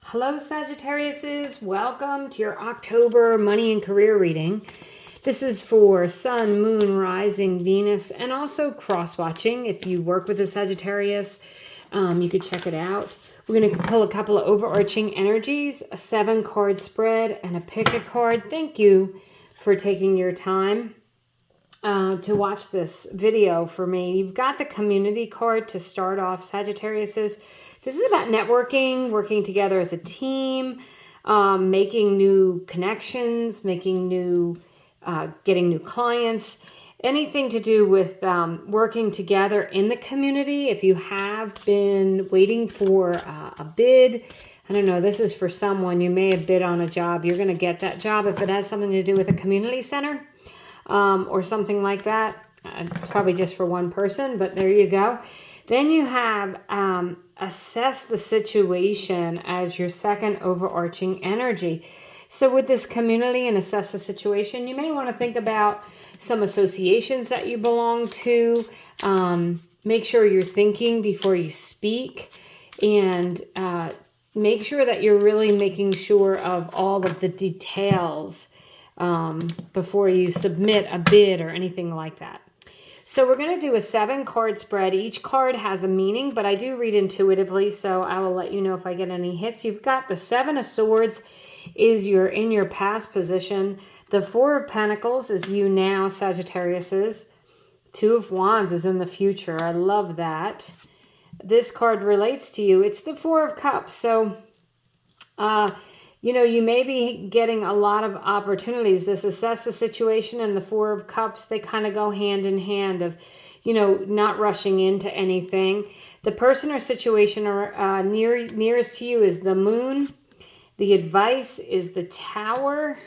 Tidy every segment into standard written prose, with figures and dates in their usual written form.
Hello, Sagittariuses. Welcome to your October money and career reading. This is for Sun, Moon, Rising, Venus, and also cross-watching. If you work with a Sagittarius, you could check it out. We're going to pull a couple of overarching energies, a 7-card spread, and a pick a card. Thank you for taking your time to watch this video for me. You've got the community card to start off, Sagittariuses. This is about networking, working together as a team, making new connections, getting new clients, anything to do with working together in the community. If you have been waiting for a bid, I don't know, this is for someone. You may have bid on a job. You're going to get that job if it has something to do with a community center or something like that. It's probably just for one person, but there you go. Then you have assess the situation as your second overarching energy. So with this community and assess the situation, you may want to think about some associations that you belong to. Make sure you're thinking before you speak, and make sure that you're really making sure of all of the details before you submit a bid or anything like that. So we're going to do a 7-card spread. Each card has a meaning, but I do read intuitively, so I will let you know if I get any hits. You've got the 7 of Swords is in your past position. The 4 of Pentacles is you now, Sagittarius. 2 of Wands is in the future. I love that. This card relates to you. It's the 4 of Cups. So, you may be getting a lot of opportunities. This assess the situation and the 4 of Cups, they kind of go hand in hand of, not rushing into anything. The person or situation nearest to you is the Moon. The advice is the Tower.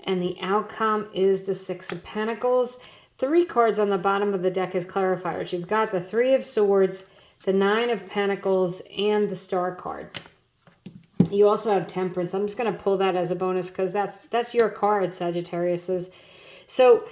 And the outcome is the 6 of Pentacles. 3 cards on the bottom of the deck as clarifiers. You've got the 3 of Swords, the 9 of Pentacles, and the Star card. You also have Temperance. I'm just going to pull that as a bonus because that's your card, Sagittarius. So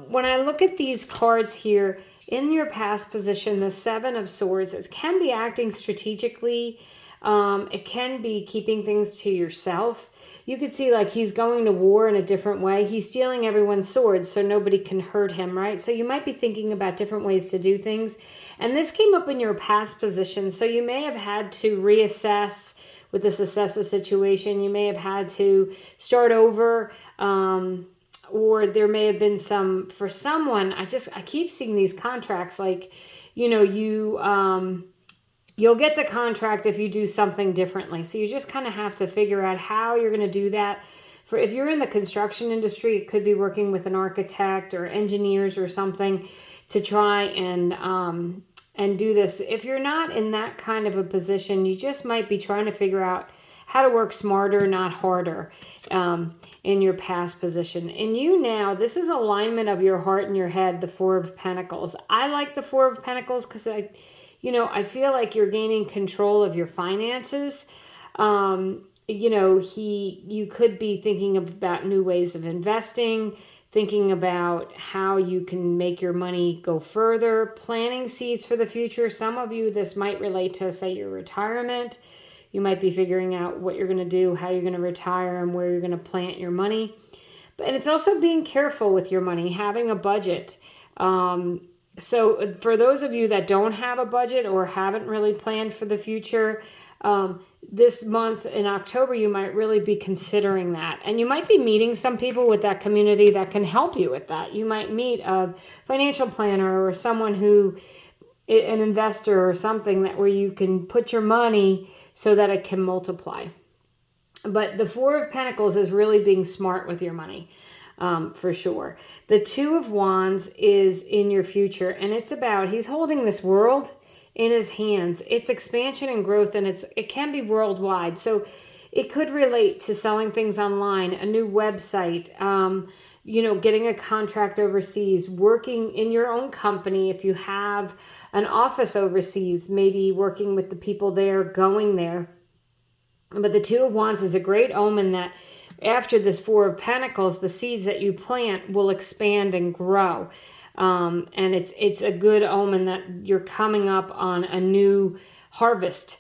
when I look at these cards here, in your past position, the 7 of Swords, it can be acting strategically. It can be keeping things to yourself. You could see like he's going to war in a different way. He's stealing everyone's swords so nobody can hurt him, right? So you might be thinking about different ways to do things. And this came up in your past position. So you may have had to reassess with this assess the situation. You may have had to start over, or there may have been for someone, I keep seeing these contracts like, you'll get the contract if you do something differently. So you just kind of have to figure out how you're going to do that. If you're in the construction industry, it could be working with an architect or engineers or something to try and do this. If you're not in that kind of a position, you just might be trying to figure out how to work smarter, not harder, in your past position. And you now, this is alignment of your heart and your head, the 4 of Pentacles. I like the 4 of Pentacles because I feel like you're gaining control of your finances. You could be thinking about new ways of investing, thinking about how you can make your money go further, planting seeds for the future. Some of you, this might relate to, say, your retirement. You might be figuring out what you're going to do, how you're going to retire, and where you're going to plant your money. And it's also being careful with your money, having a budget. So for those of you that don't have a budget or haven't really planned for the future, this month in October, you might really be considering that. And you might be meeting some people with that community that can help you with that. You might meet a financial planner or someone an investor or something where you can put your money so that it can multiply. But the 4 of Pentacles is really being smart with your money. For sure. The 2 of Wands is in your future, and it's about, he's holding this world in his hands. It's expansion and growth, and it can be worldwide. So it could relate to selling things online, a new website, getting a contract overseas, working in your own company. If you have an office overseas, maybe working with the people there, going there. But the 2 of Wands is a great omen that after this 4 of Pentacles, the seeds that you plant will expand and grow. And it's a good omen that you're coming up on a new harvest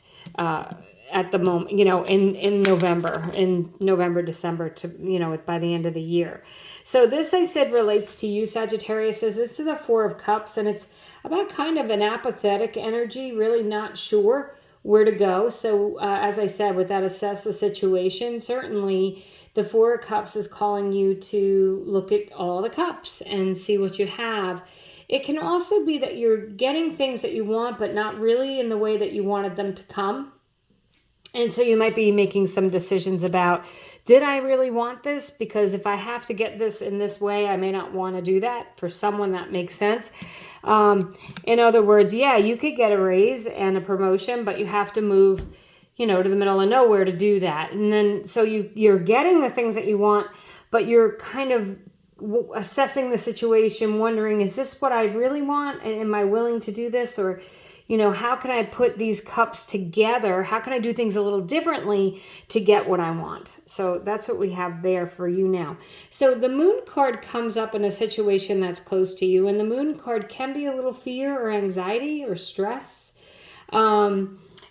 at the moment, in November, December, to, by the end of the year. So this, I said, relates to you, Sagittarius. This is the Four of Cups, and it's about kind of an apathetic energy, really not sure where to go. So as I said, with that, assess the situation. Certainly the Four of Cups is calling you to look at all the cups and see what you have. It can also be that you're getting things that you want, but not really in the way that you wanted them to come. And so you might be making some decisions about, did I really want this? Because if I have to get this in this way, I may not want to do that. For someone, that makes sense. In other words, yeah, you could get a raise and a promotion, but you have to move, to the middle of nowhere to do that. And then, so you're getting the things that you want, but you're kind of assessing the situation, wondering, is this what I really want? And am I willing to do this? Or, how can I put these cups together? How can I do things a little differently to get what I want? So that's what we have there for you now. So the Moon card comes up in a situation that's close to you. And the Moon card can be a little fear or anxiety or stress.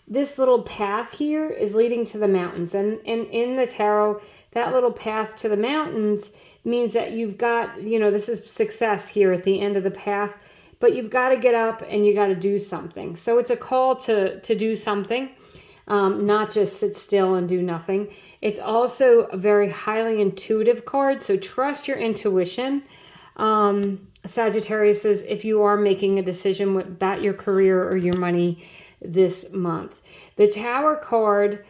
This little path here is leading to the mountains. And in the tarot, that little path to the mountains means that you've got, this is success here at the end of the path. But you've got to get up and you got to do something. So it's a call to do something, not just sit still and do nothing. It's also a very highly intuitive card. So trust your intuition. Sagittarius says, if you are making a decision about your career or your money this month. The Tower card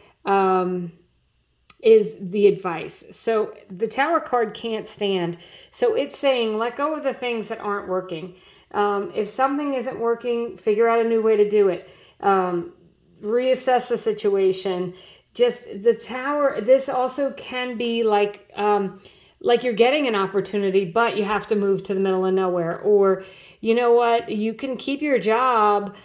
is the advice. So the Tower card can't stand. So it's saying, let go of the things that aren't working. If something isn't working, figure out a new way to do it. Reassess the situation. Just the Tower, this also can be like you're getting an opportunity, but you have to move to the middle of nowhere. Or, you know what, you can keep your job,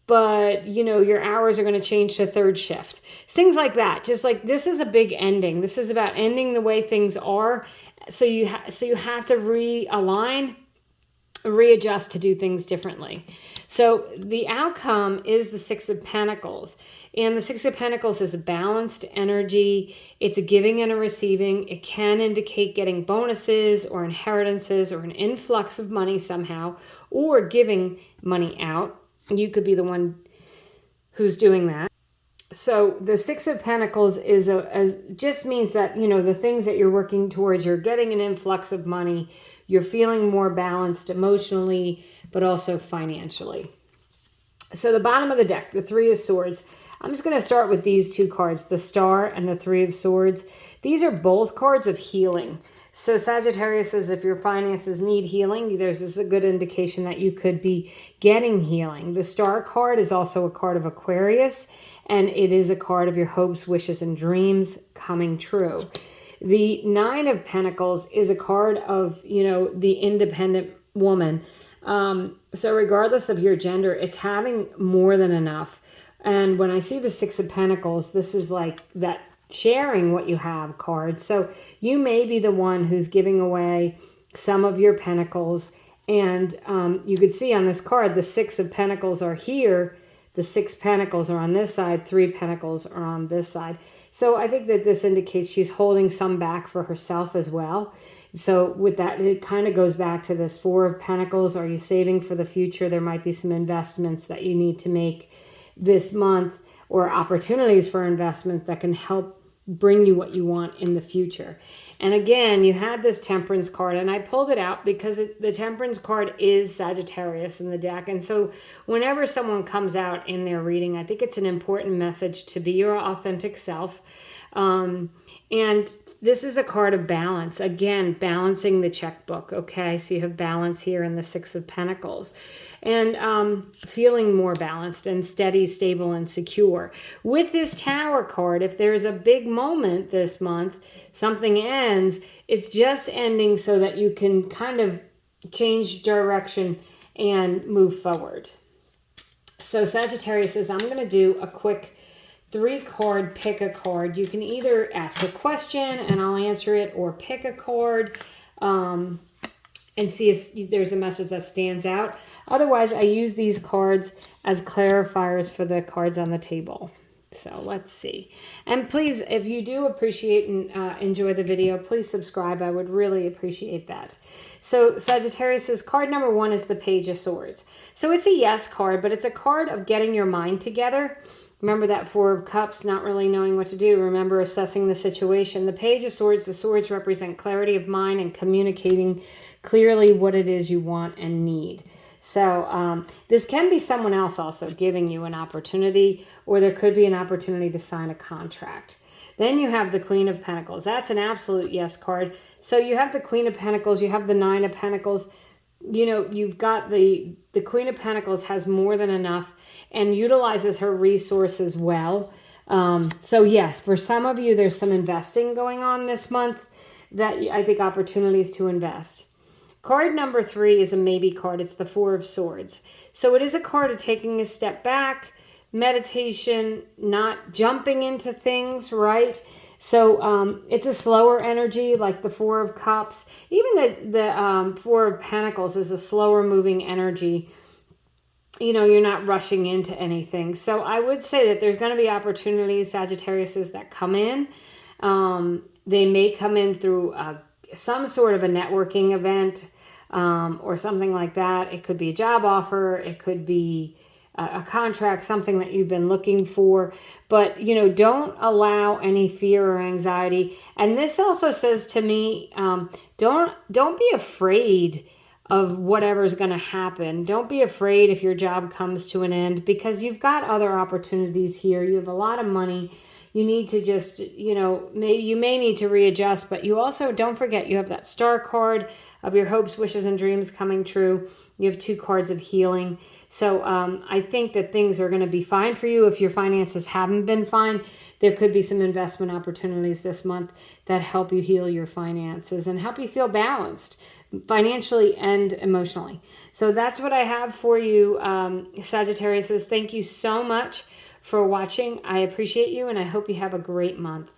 but, your hours are going to change to third shift. Things like that. Just like, this is a big ending. This is about ending the way things are. So you have to realign, readjust to do things differently. So the outcome is the Six of Pentacles. And the Six of Pentacles is a balanced energy. It's a giving and a receiving. It can indicate getting bonuses or inheritances or an influx of money somehow, or giving money out. You could be the one who's doing that. So the Six of Pentacles just means that, the things that you're working towards, you're getting an influx of money. You're feeling more balanced emotionally, but also financially. So the bottom of the deck, the Three of Swords. I'm just going to start with these two cards, the Star and the Three of Swords. These are both cards of healing. So Sagittarius says, if your finances need healing, this is a good indication that you could be getting healing. The Star card is also a card of Aquarius, and it is a card of your hopes, wishes, and dreams coming true. The Nine of Pentacles is a card of, the independent woman. So regardless of your gender, it's having more than enough. And when I see the Six of Pentacles, this is like that sharing what you have card. So you may be the one who's giving away some of your pentacles. And you could see on this card, the Six of Pentacles are here. The Six Pentacles are on this side. Three Pentacles are on this side. So I think that this indicates she's holding some back for herself as well. So with that, it kind of goes back to this Four of Pentacles. Are you saving for the future? There might be some investments that you need to make this month, or opportunities for investment that can help bring you what you want in the future. And again, you had this Temperance card, and I pulled it out because the Temperance card is Sagittarius in the deck. And so whenever someone comes out in their reading, I think it's an important message to be your authentic self. And this is a card of balance. Again, balancing the checkbook, okay? So you have balance here in the Six of Pentacles. And feeling more balanced and steady, stable, and secure. With this Tower card, if there's a big moment this month, something ends, it's just ending so that you can kind of change direction and move forward. So Sagittarius says, I'm going to do a quick 3-card pick a card. You can either ask a question and I'll answer it, or pick a card and see if there's a message that stands out. Otherwise, I use these cards as clarifiers for the cards on the table. So let's see. And please, if you do appreciate and enjoy the video, please subscribe. I would really appreciate that. So Sagittarius, card number 1 is the Page of Swords. So it's a yes card, but it's a card of getting your mind together. Remember that 4 of Cups, not really knowing what to do. Remember assessing the situation. The Page of Swords, the swords represent clarity of mind and communicating clearly what it is you want and need. So this can be someone else also giving you an opportunity, or there could be an opportunity to sign a contract. Then you have the Queen of Pentacles. That's an absolute yes card. So you have the Queen of Pentacles, you have the Nine of Pentacles. You know, you've got the Queen of Pentacles has more than enough and utilizes her resources well. So yes, for some of you, there's some investing going on this month that I think opportunities to invest. Card number 3 is a maybe card. It's the Four of Swords. So it is a card of taking a step back, meditation, not jumping into things, right? So it's a slower energy, like the Four of Cups. Even the Four of Pentacles is a slower moving energy. You know, you're not rushing into anything. So I would say that there's going to be opportunities, Sagittariuses, that come in. They may come in through some sort of a networking event or something like that. It could be a job offer. It could be a contract, something that you've been looking for. But, you know, don't allow any fear or anxiety. And this also says to me, don't be afraid of whatever's going to happen. Don't be afraid if your job comes to an end, because you've got other opportunities here. You have a lot of money. You need to just, you know, you may need to readjust, but you also, don't forget, you have that Star card of your hopes, wishes, and dreams coming true. You have 2 cards of healing. So I think that things are going to be fine for you. If your finances haven't been fine, there could be some investment opportunities this month that help you heal your finances and help you feel balanced financially and emotionally. So that's what I have for you, Sagittarius. Thank you so much for watching. I appreciate you, and I hope you have a great month.